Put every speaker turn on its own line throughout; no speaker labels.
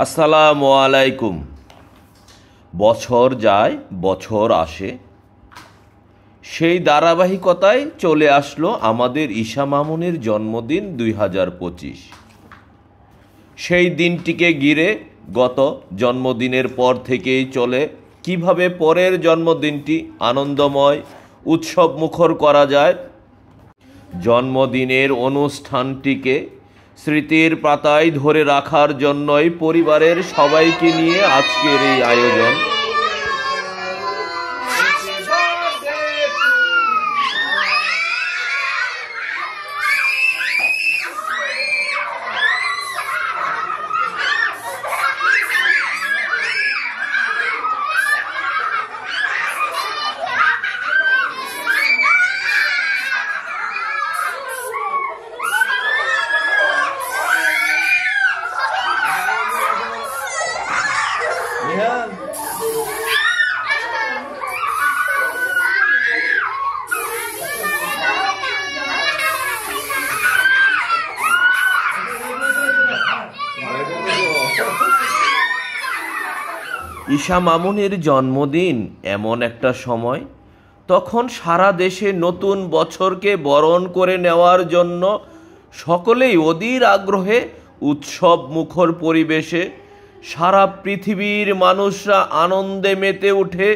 আসসালামু আলাইকুম। বছর যায় বছর আসে, সেই ধারাবাহিকতায় চলে আসলো আমাদের ঈশা মামুনের জন্মদিন 2025। সেই দিনটিকে ঘিরে গত জন্মদিনের পর থেকেই চলে কিভাবে পরের জন্মদিনটি আনন্দময় উৎসব মুখর করা যায়। জন্মদিনের অনুষ্ঠানটিকে স্মৃতির পাতায় ধরে রাখার জন্যই পরিবারের সবাইকে নিয়ে আজকের এই আয়োজন। ঈশা মামুনের জন্মদিন এমন একটা সময়, তখন সারা দেশে নতুন বছরকে বরণ করে নেওয়ার জন্য সকলেই অধীর আগ্রহে উৎসব মুখর পরিবেশে সারা পৃথিবীর মানুষরা আনন্দে মেতে ওঠে।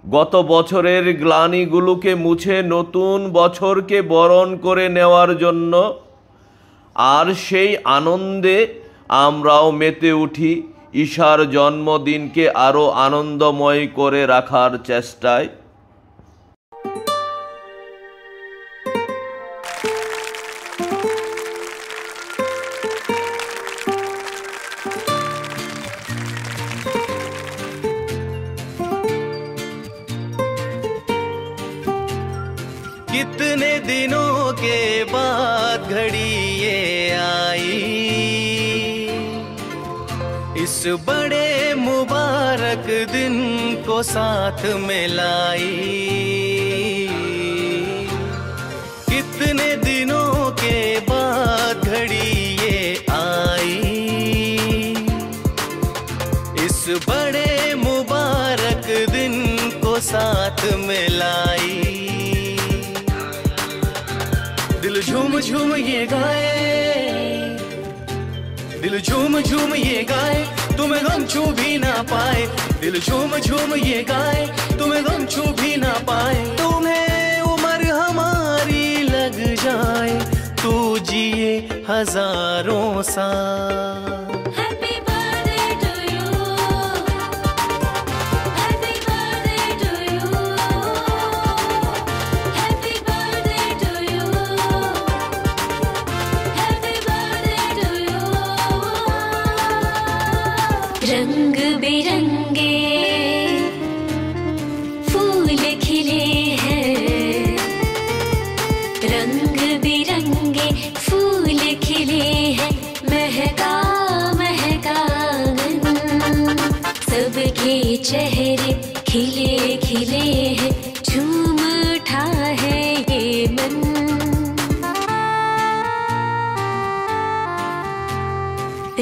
গত বছরের গ্লানিগুলোকে মুছে নতুন বছরকে বরণ করে নেওয়ার জন্য, আর সেই আনন্দে আমরাও মেতে উঠি ঈশার জন্মদিনকে আরো আনন্দময় করে রাখার চেষ্টায়।
कितने दिनों के बाद घड़ी ये आई, इस बड़े मुबारक दिन को साथ में लाई। कितने दिनों के बाद घड़ी ये आई, इस बड़े मुबारक दिन को साथ में लाई। दिल झूम झूम ये गाए, दिल झूम झूम ये गाए, तुम्हें गम छू भी ना पाए। दिल झूम झूम ये गाए, तुम्हें गम छू भी ना पाए। तुम्हें उम्र हमारी लग जाए, तू जिए हजारों साल।
रंग बिरंगे फूल खिले हैं, रंग बिरंगे फूल खिले हैं, महका महका आंगन, सबके चेहरे खिले खिले हैं, झूम उठा है ये मन।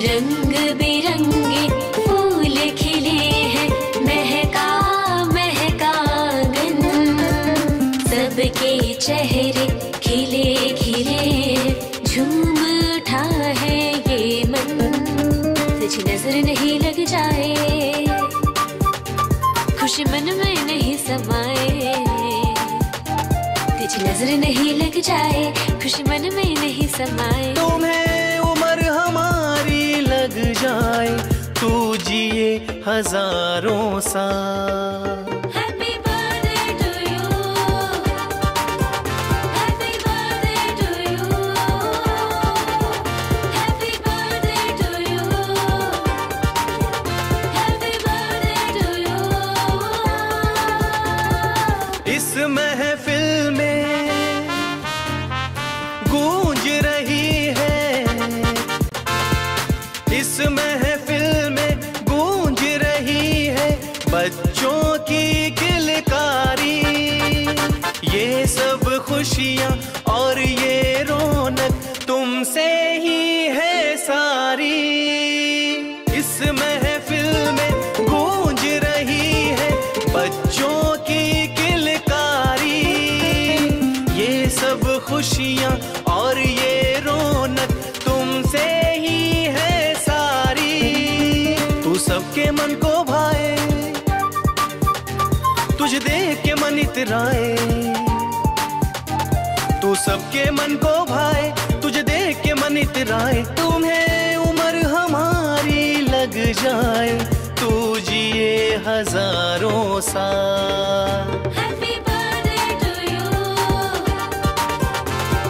रंग बिरंगे फूल खिले हैं, महका महका आंगन, सबके चेहरे खिले खिले हैं, झूम उठा है ये मन। तुझे नजर नहीं लग जाए, खुशी मन में नहीं समाए। तुझे नजर नहीं लग जाए, खुशी मन में नहीं समाए।
तुम्हें उम्र हमारी लग जाए, तू जिए हजारों साल। इस महफिल में गूंज रही है, इस महफिल में गूंज रही है बच्चों की किलकारी। ये सब खुशियाँ और ये रौनक खुशियाँ और ये रौनक तुमसे ही है सारी। तू सबके मन को भाए, तुझे देख के मन इतराए। तू सबके मन को भाए, तुझे देख के मन इतराए। तुम्हें उम्र हमारी लग जाए, तू जिए हजारों साल।
Happy birthday to you,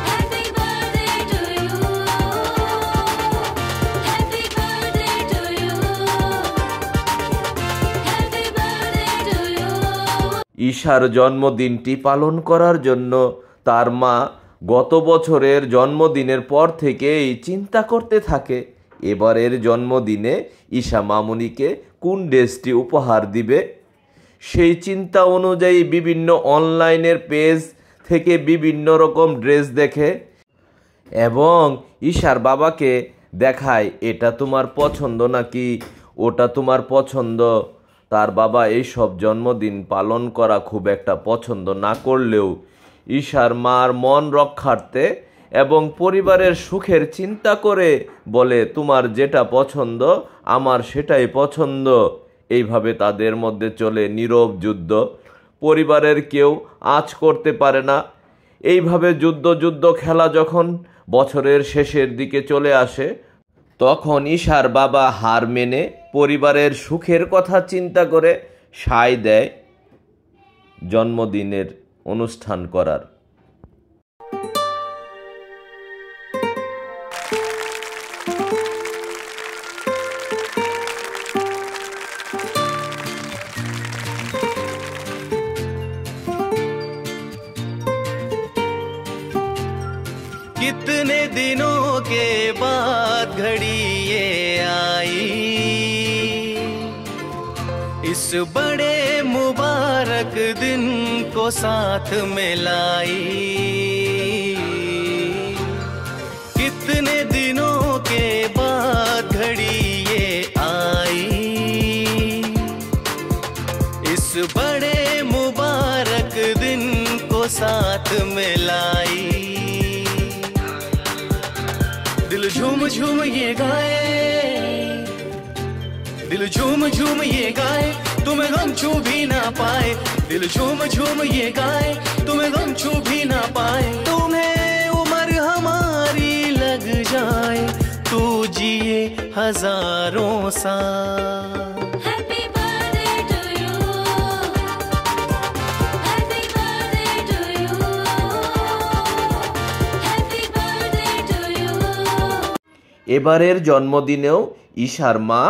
happy birthday to you, happy birthday to you, happy birthday to you।
ঈশার জন্মদিনটি পালন করার জন্য তার মা গত বছরের জন্মদিনের পর থেকেই চিন্তা করতে থাকে এবারের জন্মদিনে ঈশা মামুনিকে কোন ড্রেসটি উপহার দিবে। সেই চিন্তা অনুযায়ী বিভিন্ন অনলাইনের পেজ থেকে বিভিন্ন রকম ড্রেস দেখে এবং ঈশার বাবাকে দেখায়, এটা তোমার পছন্দ নাকি ওটা তোমার পছন্দ। তার বাবা এইসব জন্মদিন পালন করা খুব একটা পছন্দ না করলেও ঈশার মার মন রক্ষার্থে এবং পরিবারের সুখের চিন্তা করে বলে, তোমার যেটা পছন্দ আমার সেটাই পছন্দ। এইভাবে তাদের মধ্যে চলে নীরব যুদ্ধ, পরিবারের কেউ আঁচ করতে পারে না। এইভাবে যুদ্ধ খেলা যখন বছরের শেষের দিকে চলে আসে তখন ঈশার বাবা হার মেনে পরিবারের সুখের কথা চিন্তা করে সায় দেয় জন্মদিনের অনুষ্ঠান করার।
कितने दिनों के बाद घड़ी ये आई, इस बड़े मुबारक दिन को साथ में लाई। कितने दिनों के बाद घड़ी ये आई, इस बड़े मुबारक दिन को साथ में लाई। दिल झूम झूम ये गाए, दिल झूम झूम ये गाए, तुम्हें गम छू भी ना पाए। दिल झूम झूम ये गाए, तुम्हें गम छू भी ना पाए। तुम्हें उम्र हमारी लग जाए, तू जिए हजारों साल।
Happy birthday to you, happy birthday to you, happy birthday to you।
এবারের জন্মদিনেও ঈশার মা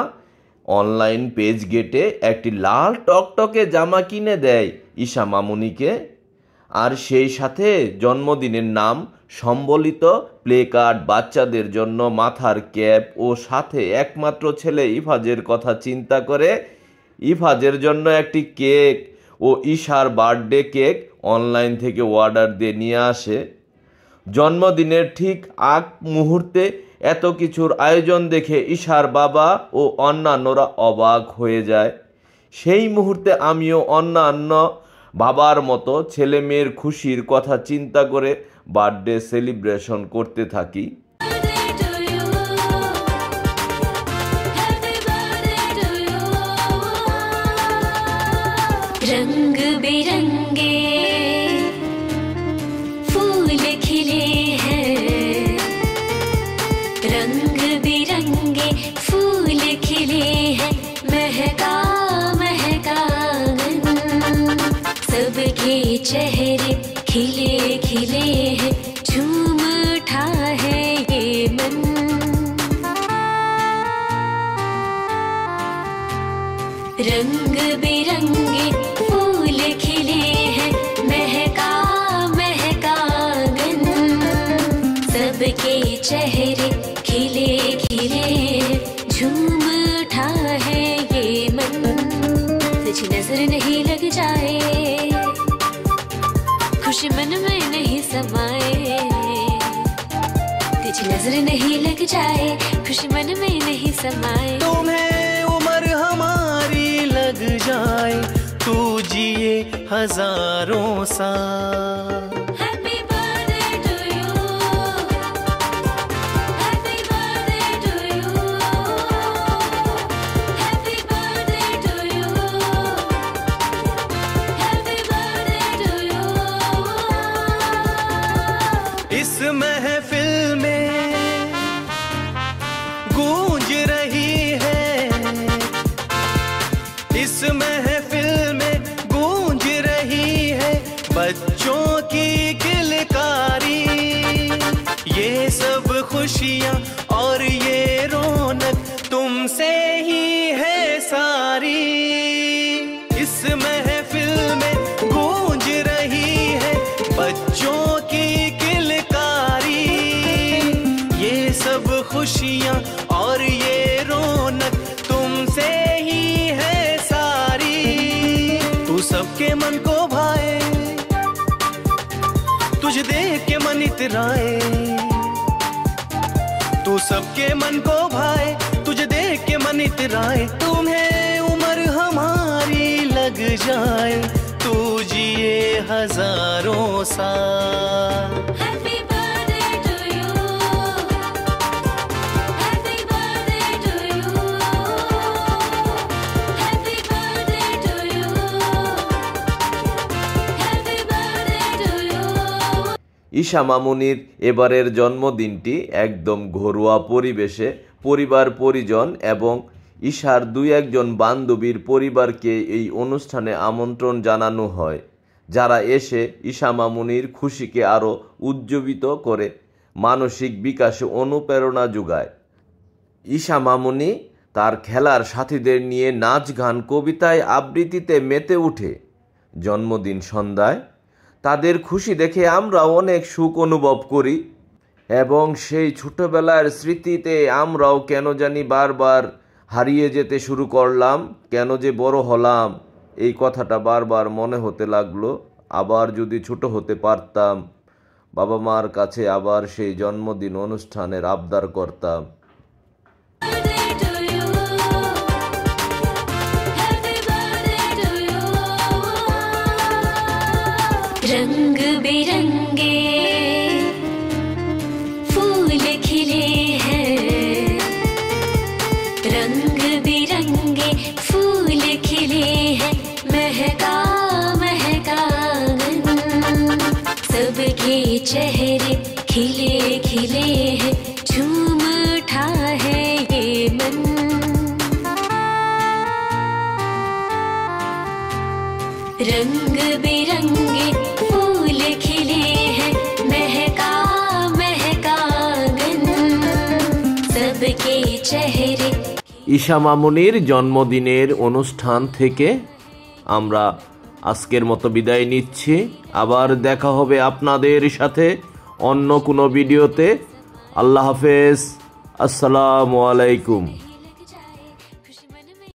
অনলাইন পেজ গেটে একটি লাল টকটকে জামা কিনে দেয় ঈশা মামুনিকে, আর সেই সাথে জন্মদিনের নাম সম্বলিত প্লে কার্ড, বাচ্চাদের জন্য মাথার ক্যাপ ও সাথে একমাত্র ছেলে ইফাজের কথা চিন্তা করে ইফাজের জন্য একটি কেক ও ঈশার বার্থডে কেক অনলাইন থেকে অর্ডার দিয়ে নিয়ে আসে। জন্মদিনের ঠিক আগ মুহূর্তে এত কিছুর আয়োজন দেখে ঈশার বাবা ও অন্যান্যরা অবাক হয়ে যায়। সেই মুহূর্তে আমিও অন্যান্য বাবার মতো ছেলে মেয়ের খুশির কথা চিন্তা করে বার্থডে সেলিব্রেশন করতে থাকি।
Birthday to you, happy birthday to you। रंग बिरंगे फूल खिले हैं, रंग बिरंगे फूल खिले हैं, महका महका आंगन, सबके चेहरे खिले खिले हैं, झूम उठा है ये मन। रंग बिरंगे फूल खिले हैं, महका महका आंगन, सबके चेहरे खिले खिले हैं, झूम उठा है ये मन। तुझे नजर नहीं लग जाए, खुशी मन में नहीं समाए। तुझे नजर नहीं लग जाए, खुशी मन में नहीं समाए।
तुम्हें उम्र हमारी लग जाए, तू जिए हजारों साल।
Happy birthday to you,
खुशियाँ और ये रौनक तुमसे ही है सारी। तू सबके मन को भाए, तुझे देख के मन इतराए। तू सबके मन को भाए, तुझे देख के मन इतराए। तुम्हें उम्र हमारी लग जाए, तू जिए हजारों साल।
Happy birthday to you. Happy birthday to you. Happy birthday to you. Happy birthday to you.
Isha মামুনির এবারের জন্মদিনটি একদম ঘরোয়া পরিবেশে পরিবার পরিজন এবং ঈশার 2-1 বান্ধবীর পরিবারকে এই অনুষ্ঠানে আমন্ত্রণ জানানো হয়, যারা এসে ঈশা মামুনির খুশিকে আরও উজ্জীবিত করে, মানসিক বিকাশে অনুপ্রেরণা যোগায়। ঈশা মামুনি তার খেলার সাথীদের নিয়ে নাচ গান কবিতায় আবৃত্তিতে মেতে উঠে। জন্মদিন সন্ধ্যায় তাদের খুশি দেখে আমরা অনেক সুখ অনুভব করি এবং সেই ছোটবেলার স্মৃতিতে আমরাও কেন জানি বারবার হারিয়ে যেতে শুরু করলাম। কেন যে বড় হলাম, এই কথাটা বারবার মনে হতে লাগলো। আবার যদি ছোট হতে পারতাম, বাবা মার কাছে আবার সেই জন্মদিন অনুষ্ঠানের আবদার করতাম।
Birthday to you. Happy birthday to you. रंग बिरंगे फूल खिले हैं, रंग बिरंगे फूल खिले हैं, महका महका आंगन, सबके चेहरे खिले खिले हैं, झूम उठा है ये मन। रंग बिरंगे फूल खिले हैं, महका महका आंगन, सबके चेहरे।
ঈশা মামুনির জন্মদিনের অনুষ্ঠান থেকে আমরা আজকের মতো বিদায় নিচ্ছি। আবার দেখা হবে আপনাদের সাথে অন্য কোনো ভিডিওতে। আল্লাহ হাফেজ, আসসালামু আলাইকুম।